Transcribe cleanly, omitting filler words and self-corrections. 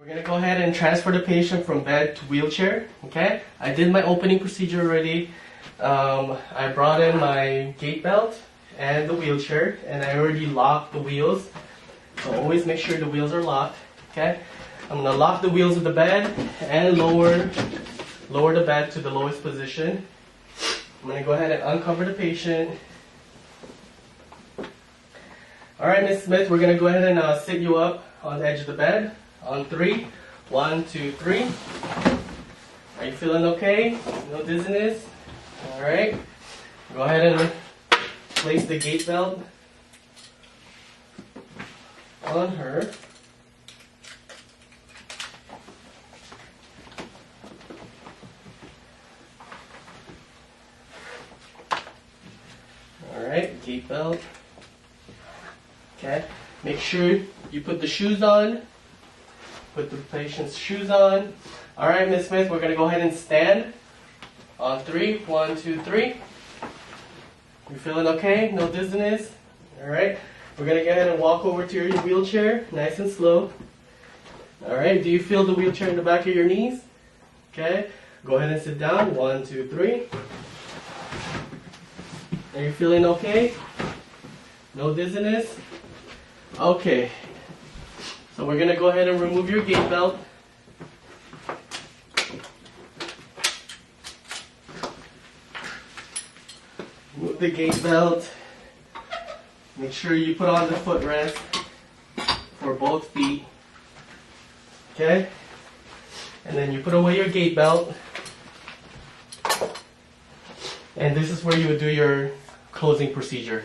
We're going to go ahead and transfer the patient from bed to wheelchair. Okay, I did my opening procedure already. I brought in my gait belt and the wheelchair, and I already locked the wheels. So always make sure the wheels are locked. Okay, I'm going to lock the wheels of the bed and lower the bed to the lowest position. I'm going to go ahead and uncover the patient. Alright, Ms. Smith, we're going to go ahead and sit you up on the edge of the bed. On 3. 1, 2, 3. Are you feeling okay? No dizziness? Alright. Go ahead and place the gait belt on her. Alright, gait belt. Okay. Make sure you put the shoes on. Put the patient's shoes on. Alright, Ms. Smith, we're going to go ahead and stand. On 3. 1, 2, 3. You feeling okay? No dizziness? Alright. We're going to go ahead and walk over to your wheelchair. Nice and slow. Alright. Do you feel the wheelchair in the back of your knees? Okay. Go ahead and sit down. 1, 2, 3. Are you feeling okay? No dizziness? Okay. So we're going to go ahead and remove your gait belt. Remove the gait belt. Make sure you put on the footrest for both feet. Okay? And then you put away your gait belt. And this is where you would do your closing procedure.